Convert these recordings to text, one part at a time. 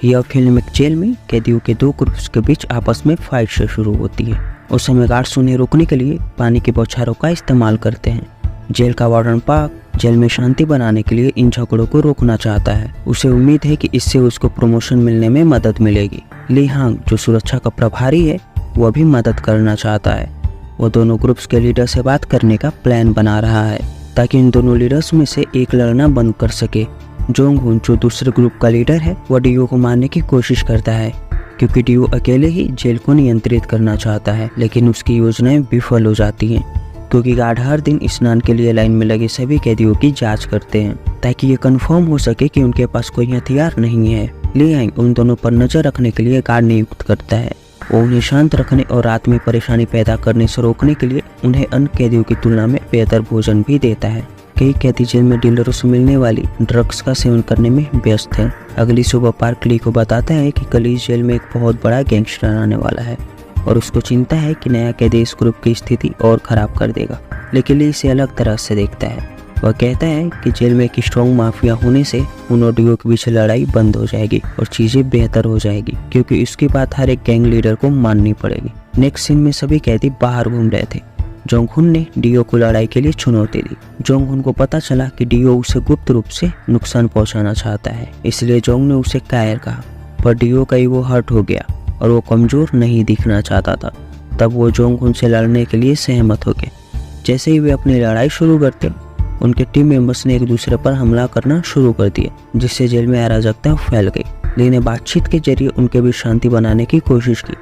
यह फिल्म एक जेल में कैदियों के दो ग्रुप्स के बीच आपस में फाइट से शुरू होती है। उस समय गार्ड्स उन्हें रोकने के लिए पानी के बौछारों का इस्तेमाल करते हैं। जेल का वार्डन पार्क जेल में शांति बनाने के लिए इन झगड़ों को रोकना चाहता है। उसे उम्मीद है कि इससे उसको प्रमोशन मिलने में मदद मिलेगी। ली हांग, जो सुरक्षा का प्रभारी है, वह भी मदद करना चाहता है। वो दोनों ग्रुप्स के लीडर से बात करने का प्लान बना रहा है ताकि इन दोनों लीडर्स में से एक लड़ना बंद कर सके। जोंग हुन, जो दूसरे ग्रुप का लीडर है, वह डियो को मारने की कोशिश करता है क्योंकि डियो अकेले ही जेल को नियंत्रित करना चाहता है, लेकिन उसकी योजनाएं विफल हो जाती हैं क्योंकि गार्ड हर दिन स्नान के लिए लाइन में लगे सभी कैदियों की जांच करते हैं ताकि ये कंफर्म हो सके कि उनके पास कोई हथियार नहीं है। ली हांग उन दोनों पर नजर रखने के लिए गार्ड नियुक्त करता है। वो उन्हें शांत रखने और रात में परेशानी पैदा करने से रोकने के लिए उन्हें अन्य कैदियों की तुलना में बेहतर भोजन भी देता है। कई कैदी जेल में डीलरों से मिलने वाली ड्रग्स का सेवन करने में व्यस्त हैं। अगली सुबह पार्क ली को बताता है कि कल इस जेल में एक बहुत बड़ा गैंगस्टर आने वाला है और उसको चिंता है कि नया कैदी इस ग्रुप की स्थिति और खराब कर देगा, लेकिन ली इसे अलग तरह से देखता है। वह कहता है कि जेल में एक स्ट्रॉन्ग माफिया होने से उन और डियो के बीच लड़ाई बंद हो जाएगी और चीजें बेहतर हो जाएगी क्योंकि उसकी बात हर एक गैंग लीडर को माननी पड़ेगी। नेक्स्ट सीन में सभी कैदी बाहर घूम रहे थे। जोंग हुन ने डियो को लड़ाई के लिए चुनौती दी। जोंग हुन को पता चला कि डियो उसे गुप्त रूप से नुकसान पहुंचाना चाहता है, इसलिए जोंग ने उसे कायर कहा, पर डियो का ईगो हर्ट हो गया और वो कमजोर नहीं दिखना चाहता था। तब वो जोंग हुन से लड़ने के लिए सहमत हो गए। जैसे ही वे अपनी लड़ाई शुरू करते, उनके टीम मेंबर्स ने एक दूसरे पर हमला करना शुरू कर दिया, जिससे जेल में अराजकता फैल गई। ली ने बातचीत के जरिए उनके बीच शांति बनाने की कोशिश की,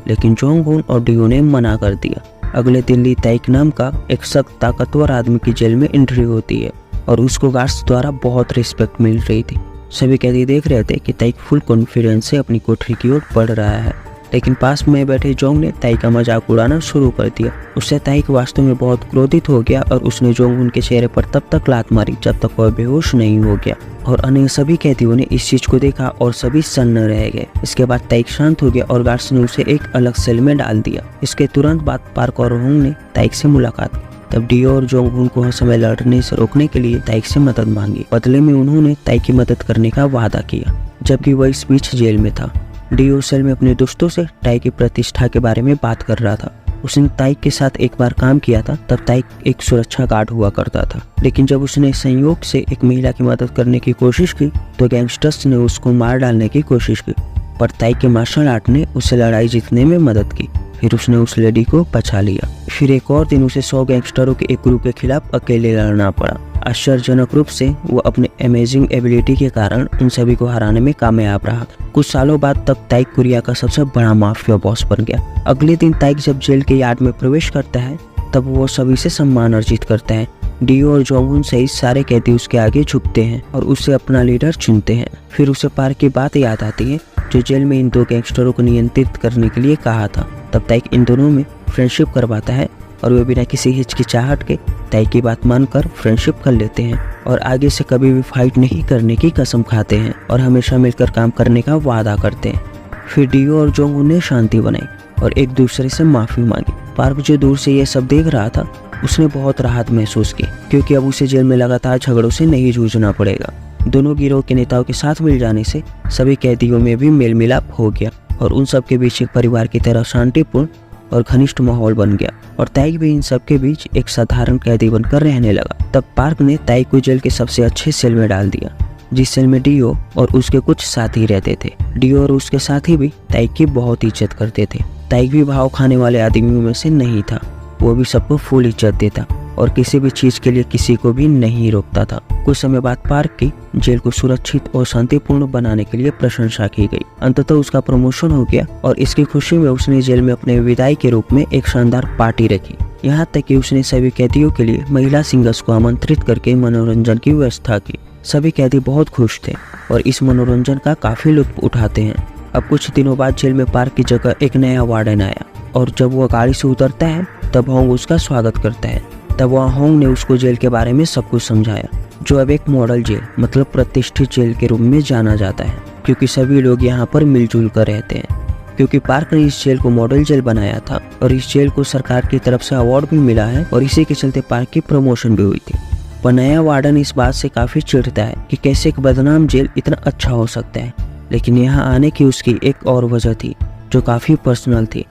लेकिन जोंग हुन और डियो ने मना कर दिया। अगले दिन ली ताइक नाम का एक सख्त ताकतवर आदमी की जेल में एंट्री होती है और उसको गार्ड्स द्वारा बहुत रिस्पेक्ट मिल रही थी। सभी कैदी देख रहे थे कि ताइक फुल कॉन्फिडेंस से अपनी कोठरी की ओर बढ़ रहा है, लेकिन पास में बैठे जोंग ने ताइक का मजाक उड़ाना शुरू कर दिया। उससे ताइक वास्तव में बहुत क्रोधित हो गया और उसने जोंग उनके चेहरे पर तब तक लात मारी जब तक वह बेहोश नहीं हो गया और अन्य सभी कैदियों ने इस चीज को देखा और सभी सन्न रह गए। इसके बाद ताइक शांत हो गया और गार्ड्स ने उसे एक अलग सेल में डाल दिया। इसके तुरंत बाद पार्क और होंग ने ताइक से मुलाकात की। तब डियो और जोंग हुन को हर समय लड़ने से रोकने के लिए ताइक से मदद मांगी। बदले में उन्होंने ताइक की मदद करने का वादा किया, जबकि वह इस बीच जेल में था। डियो सेल में अपने दोस्तों से ताइक की प्रतिष्ठा के बारे में बात कर रहा था। उसने ताइक के साथ एक बार काम किया था, तब ताइक एक सुरक्षा गार्ड हुआ करता था, लेकिन जब उसने संयोग से एक महिला की मदद करने की कोशिश की तो गैंगस्टर्स ने उसको मार डालने की कोशिश की, पर ताइक के मार्शल आर्ट ने उसे लड़ाई जीतने में मदद की। फिर उसने उस लेडी को बचा लिया। फिर एक और दिन उसे 100 गैंगस्टरों के एक ग्रुप के खिलाफ अकेले लड़ना पड़ा। आश्चर्यजनक रूप से वो अपने अमेजिंग एबिलिटी के कारण उन सभी को हराने में कामयाब रहा। कुछ सालों बाद तब ताइक कोरिया का सबसे बड़ा माफिया बॉस बन गया। अगले दिन ताइक जब जेल के यार्ड में प्रवेश करता है, तब वो सभी से सम्मान अर्जित करता है। डियो और जोंग हुन सहित सारे कैदी उसके आगे झुकते हैं और उसे अपना लीडर चुनते हैं। फिर उसे पार्क की बात याद आती है जो जेल में इन दो गैंगस्टरों को नियंत्रित करने के लिए कहा था। तब ताइक इन दोनों में फ्रेंडशिप करवाता है और वे बिना किसी हिचकिचाहट के ताइक की बात मानकर फ्रेंडशिप कर लेते हैं और आगे से कभी भी फाइट नहीं करने की कसम खाते हैं और हमेशा मिलकर काम करने का वादा करते हैं। फिर डियो और जोंग हुन ने शांति बनाई और एक दूसरे से माफी मांगी। पार्क जो दूर से यह सब देख रहा था, उसने बहुत राहत महसूस की क्योंकि अब उसे जेल में लगातार झगड़ों से नहीं जूझना पड़ेगा। दोनों गिरोह के नेताओं के साथ मिल जाने से सभी कैदियों में भी मेल मिलाप हो गया और उन सब के बीच एक परिवार की तरह शांतिपूर्ण और घनिष्ठ माहौल बन गया और ताइक भी इन सब के बीच एक साधारण कैदी बनकर रहने लगा। तब पार्क ने ताइक को जेल के सबसे अच्छे सेल में डाल दिया, जिस सेल में डियो और उसके कुछ साथी रहते थे। डियो और उसके साथी भी ताइक की बहुत इज्जत करते थे। ताइक भी भाव खाने वाले आदमियों में से नहीं था, वो भी सबको फुल इज्जत देता और किसी भी चीज के लिए किसी को भी नहीं रोकता था। कुछ समय बाद पार्क की जेल को सुरक्षित और शांतिपूर्ण बनाने के लिए प्रशंसा की गई। अंततः उसका प्रमोशन हो गया और इसकी खुशी में उसने जेल में अपने विदाई के रूप में एक शानदार पार्टी रखी। यहाँ तक कि उसने सभी कैदियों के लिए महिला सिंगर्स को आमंत्रित करके मनोरंजन की व्यवस्था की। सभी कैदी बहुत खुश थे और इस मनोरंजन का काफी लुत्फ उठाते हैं। अब कुछ दिनों बाद जेल में पार्क की जगह एक नया वार्डन आया और जब वह गाड़ी से उतरता है तब होंग उसका स्वागत करता है। तब वहाँ होंग ने उसको जेल के बारे में सब कुछ समझाया, जो अब एक मॉडल जेल मतलब प्रतिष्ठित जेल के रूप में जाना जाता है क्योंकि सभी लोग यहाँ पर मिलजुल कर रहते हैं। क्योंकि पार्क ने इस जेल को मॉडल जेल बनाया था और इस जेल को सरकार की तरफ से अवार्ड भी मिला है और इसी के चलते पार्क की प्रमोशन भी हुई थी। पर नया वार्डन इस बात से काफी चिढ़ता है कि कैसे एक बदनाम जेल इतना अच्छा हो सकता है लेकिन यहाँ आने की उसकी एक और वजह थी जो काफ़ी पर्सनल थी,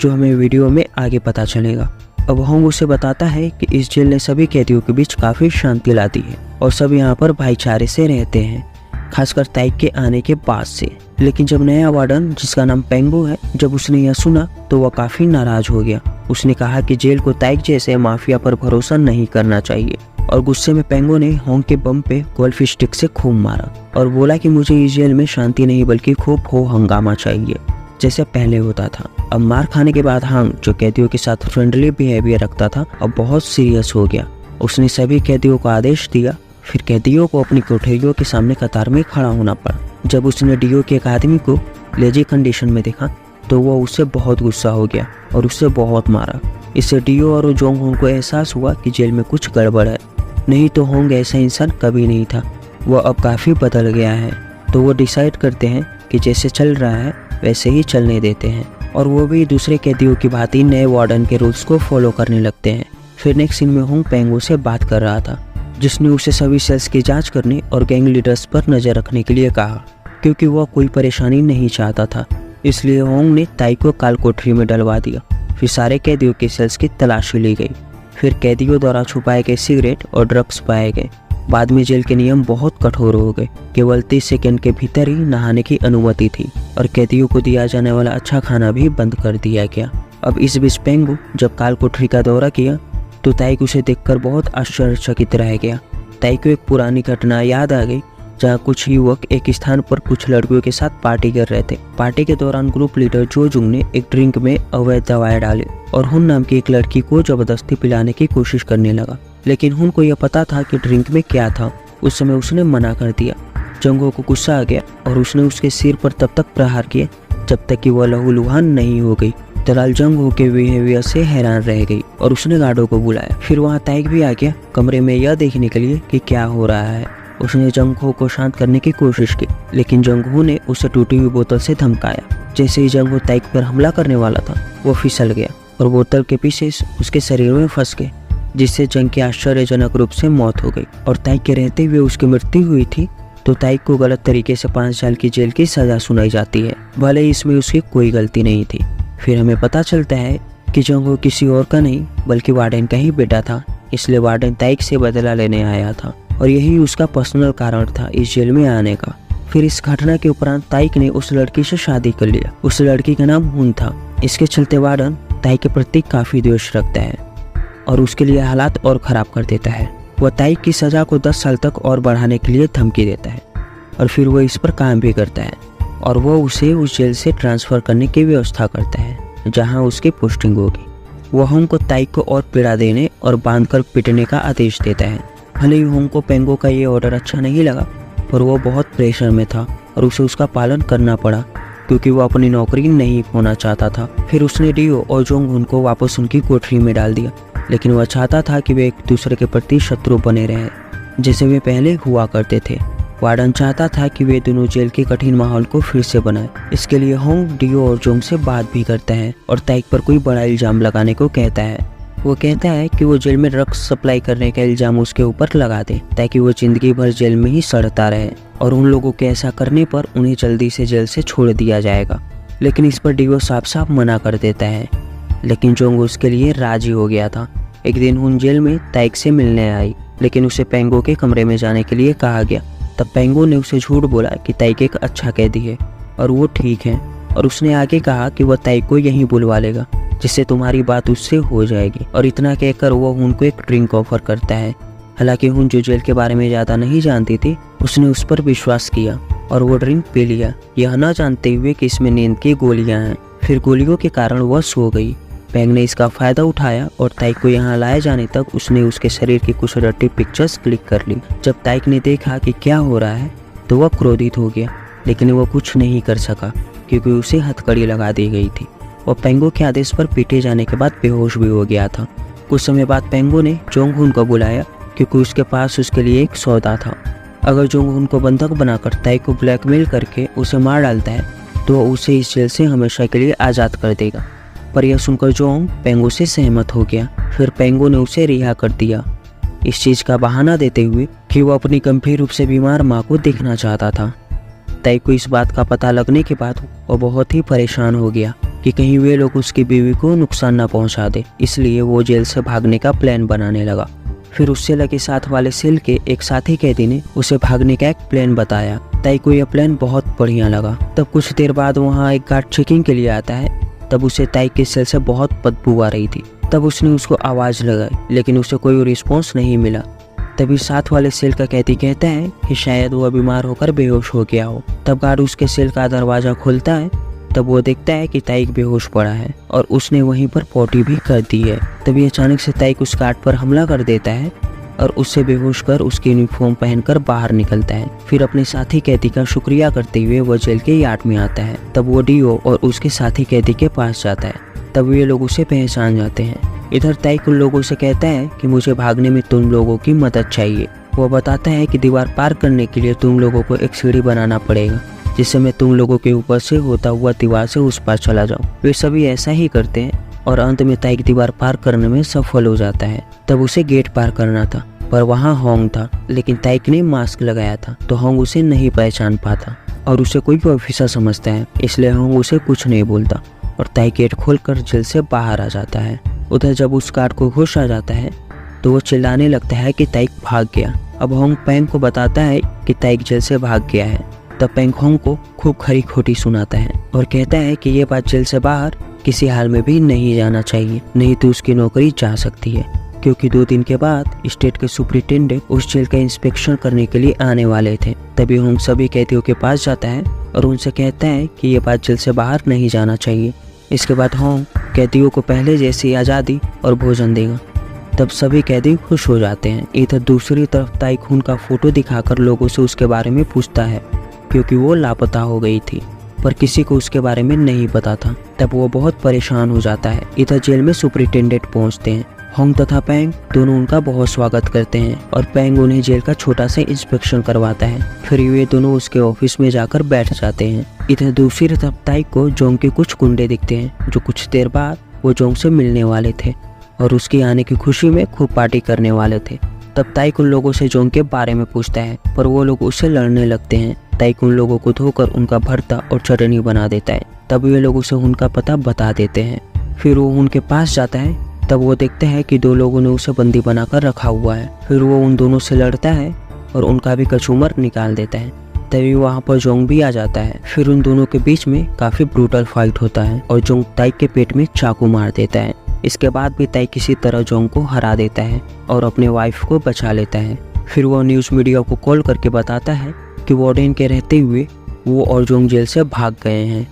जो हमें वीडियो में आगे पता चलेगा। अब होंग उसे बताता है कि इस जेल ने सभी कैदियों के बीच काफ़ी शांति ला दी है और सब यहाँ पर भाईचारे से रहते हैं, खासकर ताइक के आने के बाद से। लेकिन जब नया वार्डन, जिसका नाम पेंगो है, जब उसने यह सुना तो वह काफ़ी नाराज हो गया। उसने कहा कि जेल को ताइक जैसे माफिया पर भरोसा नहीं करना चाहिए और गुस्से में पेंगो ने होंग के बम पे गोल्फ स्टिक से खूब मारा और बोला कि मुझे इस जेल में शांति नहीं बल्कि खूब हो हंगामा चाहिए, जैसे पहले होता था। अब मार खाने के बाद हांग, जो कैदियों के साथ फ्रेंडली बिहेवियर रखता था, अब बहुत सीरियस हो गया। उसने सभी कैदियों को आदेश दिया। फिर कैदियों को अपनी कोठरियों के सामने कतार में खड़ा होना पड़ा। जब उसने डीओ के एक आदमी को लेजी कंडीशन में देखा तो वह उससे बहुत गुस्सा हो गया और उससे बहुत मारा। इससे डीओ और जोंग होंग को एहसास हुआ कि जेल में कुछ गड़बड़ है, नहीं तो होंग ऐसा इंसान कभी नहीं था, वह अब काफ़ी बदल गया है। तो वो डिसाइड करते हैं कि जैसे चल रहा है वैसे ही चलने देते हैं और वो भी दूसरे कैदियों की भांति नए वार्डन के रूल्स को फॉलो करने लगते हैं। फिर नेक्स्ट सीन में होंग पेंगो से बात कर रहा था, जिसने उसे सभी सेल्स की जांच करने और गैंग लीडर्स पर नज़र रखने के लिए कहा, क्योंकि वह कोई परेशानी नहीं चाहता था। इसलिए होंग ने ताई को काल कोठरी में डलवा दिया। फिर सारे कैदियों के सेल्स की तलाशी ली गई। फिर कैदियों द्वारा छुपाए गए सिगरेट और ड्रग्स पाए गए। बाद में जेल के नियम बहुत कठोर हो गए। केवल 30 सेकंड के भीतर ही नहाने की अनुमति थी और कैदियों को दिया जाने वाला अच्छा खाना भी बंद कर दिया गया। अब इस बीच पेंगो जब काल कोठरी का दौरा किया तो ताई को उसे देखकर बहुत आश्चर्यचकित रह गया। ताई को एक पुरानी घटना याद आ गई, जहाँ कुछ युवक एक स्थान पर कुछ लड़कियों के साथ पार्टी कर रहे थे। पार्टी के दौरान ग्रुप लीडर जो जुंग ने एक ड्रिंक में अवैध दवाएं डाली और हुन नाम की एक लड़की को जबरदस्ती पिलाने की कोशिश करने लगा। लेकिन हुन को यह पता था कि ड्रिंक में क्या था। उस समय उसने मना कर दिया। जंगो को गुस्सा आ गया और उसने उसके सिर पर तब तक प्रहार किए जब तक कि वह लहूलुहान नहीं हो गई। दलाल जंगो के बिहेवियर से हैरान रह गई और उसने गार्डों को बुलाया। फिर वहाँ ताइक भी आ गया कमरे में यह देखने के लिए कि क्या हो रहा है। उसने जंगहो को शांत करने की कोशिश की, लेकिन जंगहो ने उसे टूटी हुई बोतल से धमकाया। जैसे ही जंगहो ताइक पर हमला करने वाला था, वो फिसल गया और बोतल के पीसेस उसके शरीर में फंस गए, जिससे जंग की आश्चर्यजनक रूप से मौत हो गई। और ताइक के रहते हुए उसकी मृत्यु हुई थी, तो ताइक को गलत तरीके से 5 साल की जेल की सजा सुनाई जाती है, भले ही इसमें उसकी कोई गलती नहीं थी। फिर हमें पता चलता है कि जंगहो किसी और का नहीं बल्कि वार्डन का ही बेटा था, इसलिए वार्डन ताइक से बदला लेने आया था और यही उसका पर्सनल कारण था इस जेल में आने का। फिर इस घटना के उपरांत ताइक ने उस लड़की से शादी कर लिया। उस लड़की का नाम हुन था। इसके चलते वार्डन ताइक के प्रति काफी द्वेष रखता है और उसके लिए हालात और खराब कर देता है। वह ताइक की सजा को 10 साल तक और बढ़ाने के लिए धमकी देता है और फिर वह इस पर काम भी करता है और वह उसे उस जेल से ट्रांसफर करने की व्यवस्था करता है जहां उसकी पोस्टिंग होगी। वह होंग को ताइक को और पीड़ा देने और बांधकर पीटने का आदेश देता है। भले ही होंग को पेंगो का ये ऑर्डर अच्छा नहीं लगा, पर वो बहुत प्रेशर में था और उसे उसका पालन करना पड़ा क्योंकि वो अपनी नौकरी नहीं खोना चाहता था। फिर उसने डीओ और जोंग को वापस उनकी कोठरी में डाल दिया, लेकिन वह चाहता था कि वे एक दूसरे के प्रति शत्रु बने रहें जैसे वे पहले हुआ करते थे। वार्डन चाहता था कि वे दोनों जेल के कठिन माहौल को फिर से बनाए। इसके लिए होंग डीओ और जोंग से बात भी करता है और ताइक पर कोई बड़ा इल्जाम लगाने को कहता है। वो कहता है कि वो जेल में ड्रग्स सप्लाई करने का इल्जाम उसके ऊपर लगा दे ताकि वो जिंदगी भर जेल में ही सड़ता रहे और उन लोगों के ऐसा करने पर उन्हें जल्दी से जेल से छोड़ दिया जाएगा। लेकिन इस पर डीओ साफ साफ मना कर देता है, लेकिन जोंग उसके लिए राजी हो गया था। एक दिन हुन जेल में ताइक से मिलने आई, लेकिन उसे पेंगो के कमरे में जाने के लिए कहा गया। तब पेंगो ने उसे झूठ बोला कि ताइक एक अच्छा कैदी है और वो ठीक है, और उसने आगे कहा कि वह ताइक को यहीं बुलवा लेगा जिससे तुम्हारी बात उससे हो जाएगी। और इतना कहकर वो हुन को एक ड्रिंक ऑफर करता है। हालांकि हुन जो जेल के बारे में ज़्यादा नहीं जानती थी, उसने उस पर विश्वास किया और वो ड्रिंक पी लिया, यह न जानते हुए कि इसमें नींद की गोलियां हैं। फिर गोलियों के कारण वह सो गई। पेंग ने इसका फ़ायदा उठाया और ताइक को यहाँ लाए जाने तक उसने उसके शरीर की कुछ रट्टी पिक्चर्स क्लिक कर ली। जब ताइक ने देखा कि क्या हो रहा है तो वह क्रोधित हो गया, लेकिन वह कुछ नहीं कर सका क्योंकि उसे हथकड़ी लगा दी गई थी। वह पेंगो के आदेश पर पीटे जाने के बाद बेहोश भी हो गया था। कुछ समय बाद पेंगो ने जोंग हुन को बुलाया क्योंकि उसके पास उसके लिए एक सौदा था। अगर जोंग हुन को बंधक बनाकर ताइक को ब्लैकमेल करके उसे मार डालता है तो वह उसे इस जेल से हमेशा के लिए आज़ाद कर देगा। पर यह सुनकर जोंग पेंगो से सहमत हो गया। फिर पेंगो ने उसे रिहा कर दिया, इस चीज़ का बहाना देते हुए कि वह अपनी गंभीर रूप से बीमार माँ को देखना चाहता था। ताई को इस बात का पता लगने के बाद वो बहुत ही परेशान हो गया कि कहीं वे लोग उसकी बीवी को नुकसान न पहुंचा दे, इसलिए वो जेल से भागने का प्लान बनाने लगा। फिर उससे लगे साथ वाले सेल के एक साथी कैदी ने उसे भागने का एक प्लान बताया। ताई को यह प्लान बहुत बढ़िया लगा। तब कुछ देर बाद वहाँ एक गार्ड चेकिंग के लिए आता है। तब उसे ताई के सेल से बहुत बदबू आ रही थी। तब उसने उसको आवाज़ लगाई, लेकिन उसे कोई रिस्पॉन्स नहीं मिला। तभी साथ वाले सेल का कैदी कहता है कि शायद वो बीमार होकर बेहोश हो गया हो। तब गार्ड उसके सेल का दरवाज़ा खोलता है। तब वो देखता है कि ताई बेहोश पड़ा है और उसने वहीं पर पॉटी भी कर दी है। तभी अचानक से ताई उस गार्ड पर हमला कर देता है और उससे बेहोश कर उसकी यूनिफॉर्म पहनकर बाहर निकलता है। फिर अपने साथी कैदी का शुक्रिया करते हुए वो जेल के यार्ड में आता है। तब वो डीओ और उसके साथी कैदी के पास जाता है। तब वे लोग उसे पहचान जाते हैं। इधर ताई उन लोगों से कहता है कि मुझे भागने में तुम लोगों की मदद चाहिए। वो बताता है कि दीवार पार करने के लिए तुम लोगों को एक सीढ़ी बनाना पड़ेगा, जिससे मैं तुम लोगों के ऊपर से होता हुआ दीवार से उस पार चला जाऊं। वे सभी ऐसा ही करते हैं और अंत में ताई दीवार पार करने में सफल हो जाता है। तब उसे गेट पार करना था, पर वहाँ होंग था, लेकिन ताई ने मास्क लगाया था तो होंग उसे नहीं पहचान पाता और उसे कोई ऑफिसर समझता है, इसलिए होंग उसे कुछ नहीं बोलता और ताई गेट खोलकर जेल से बाहर आ जाता है। उधर जब उस गार्ड को होश आ जाता है तो वो चिल्लाने लगता है कि ताई भाग गया। अब होंग पेंग को बताता है कि ताई जेल से भाग गया है। तब पेंग होंग को खूब खरी खोटी सुनाता है और कहता है कि ये बात जेल से बाहर किसी हाल में भी नहीं जाना चाहिए, नहीं तो उसकी नौकरी जा सकती है। क्योंकि 2 दिन के बाद स्टेट के सुपरिटेंडेंट उस जेल का इंस्पेक्शन करने के लिए आने वाले थे। तभी होंग सभी कैदियों के पास जाता है और उनसे कहता है कि ये बात जेल से बाहर नहीं जाना चाहिए। इसके बाद होंग कैदियों को पहले जैसी आज़ादी और भोजन देगा। तब सभी कैदी खुश हो जाते हैं। इधर दूसरी तरफ ताई खून का फोटो दिखाकर लोगों से उसके बारे में पूछता है, क्योंकि वो लापता हो गई थी, पर किसी को उसके बारे में नहीं पता था। तब वो बहुत परेशान हो जाता है। इधर जेल में सुपरिटेंडेंट पहुंचते हैं। होंग तथा पेंग दोनों उनका बहुत स्वागत करते हैं और पेंग उन्हें जेल का छोटा सा इंस्पेक्शन करवाता है। फिर वे दोनों उसके ऑफिस में जाकर बैठ जाते हैं। इधर दूसरी तरफ ताई को जोंग के कुछ गुंडे दिखते हैं, जो कुछ देर बाद वो जोंग से मिलने वाले थे और उसकी आने की खुशी में खूब पार्टी करने वाले थे। तब ताई उन लोगों से जोंग के बारे में पूछता है, पर वो लोग उससे लड़ने लगते हैं। ताई उन लोगों को धोकर उनका भरता और चटनी बना देता है। तब वे लोग उसे उनका पता बता देते हैं। फिर वो उनके पास जाता है। तब वो देखता है कि 2 लोगों ने उसे बंदी बनाकर रखा हुआ है। फिर वो उन दोनों से लड़ता है और उनका भी कचूमर निकाल देता है। तभी वहाँ पर जोंग भी आ जाता है। फिर उन दोनों के बीच में काफ़ी ब्रूटल फाइट होता है और जोंग ताई के पेट में चाकू मार देता है। इसके बाद भी ताई किसी तरह जोंग को हरा देता है और अपने वाइफ को बचा लेता है। फिर वो न्यूज़ मीडिया को कॉल करके बताता है कि वार्डन के रहते हुए वो और जोंग जेल से भाग गए हैं।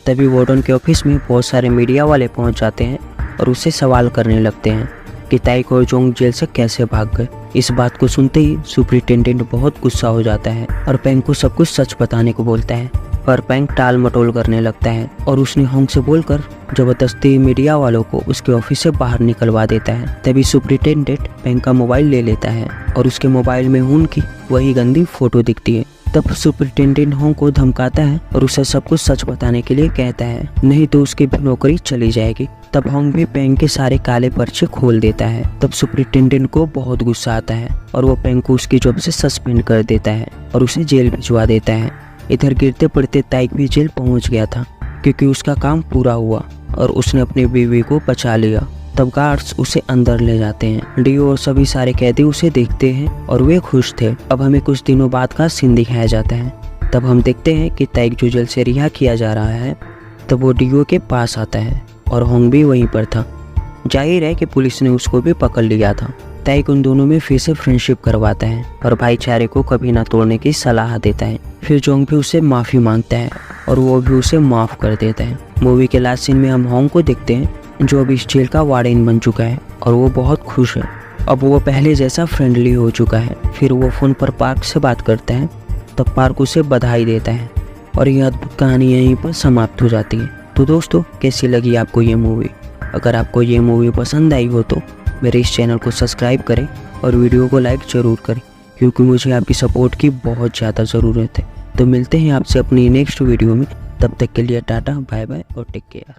तभी वार्डन के ऑफिस में बहुत सारे मीडिया वाले पहुंच जाते हैं और उससे सवाल करने लगते हैं कि ताई और जोंग जेल से कैसे भाग गए। इस बात को सुनते ही सुपरिटेंडेंट बहुत गुस्सा हो जाता है और पेंग को सब कुछ सच बताने को बोलता है, पर पेंग टाल मटोल करने लगता है और उसने होंग से बोलकर जबरदस्ती मीडिया वालों को उसके ऑफिस से बाहर निकलवा देता है। तभी सुपरिटेंडेंट पेंग का मोबाइल ले लेता है और उसके मोबाइल में होंग की वही गंदी फोटो दिखती है। तब सुपरिटेंडेंट होंग को धमकाता है और उसे सब कुछ सच बताने के लिए कहता है, नहीं तो उसकी भी नौकरी चली जाएगी। तब होंग भी पेंग के सारे काले पर्चे खोल देता है। तब सुपरिटेंडेंट को बहुत गुस्सा आता है और वो पेंग को उसकी जॉब से सस्पेंड कर देता है और उसे जेल भिजवा देता है। इधर गिरते पड़ते ताई भी जेल पहुंच गया था, क्योंकि उसका काम पूरा हुआ और उसने अपनी बीवी को बचा लिया। तब गार्ड्स उसे अंदर ले जाते हैं। डीओ और सभी सारे कैदी उसे देखते हैं और वे खुश थे। अब हमें कुछ दिनों बाद का सीन दिखाया जाता है। तब हम देखते हैं कि ताई जो जेल से रिहा किया जा रहा है। तब वो डीओ के पास आता है और होंग भी वहीं पर था। जाहिर है कि पुलिस ने उसको भी पकड़ लिया था। ताई उन दोनों में फिर से फ्रेंडशिप करवाता है और भाईचारे को कभी ना तोड़ने की सलाह देता है। फिर जोंग भी उससे माफ़ी मांगता है और वो भी उसे माफ़ कर देता है। मूवी के लास्ट सीन में हम होंग को देखते हैं, जो अब इस जेल का वार्डन बन चुका है और वो बहुत खुश है। अब वो पहले जैसा फ्रेंडली हो चुका है। फिर वो फ़ोन पर पार्क से बात करता है। तब पार्क उसे बधाई देता है और यह अद्भुत कहानी यहीं पर समाप्त हो जाती है। तो दोस्तों, कैसी लगी आपको ये मूवी? अगर आपको ये मूवी पसंद आई हो तो मेरे इस चैनल को सब्सक्राइब करें और वीडियो को लाइक ज़रूर करें, क्योंकि मुझे आपकी सपोर्ट की बहुत ज़्यादा ज़रूरत है। तो मिलते हैं आपसे अपनी नेक्स्ट वीडियो में। तब तक के लिए टाटा, बाय बाय और टेक केयर।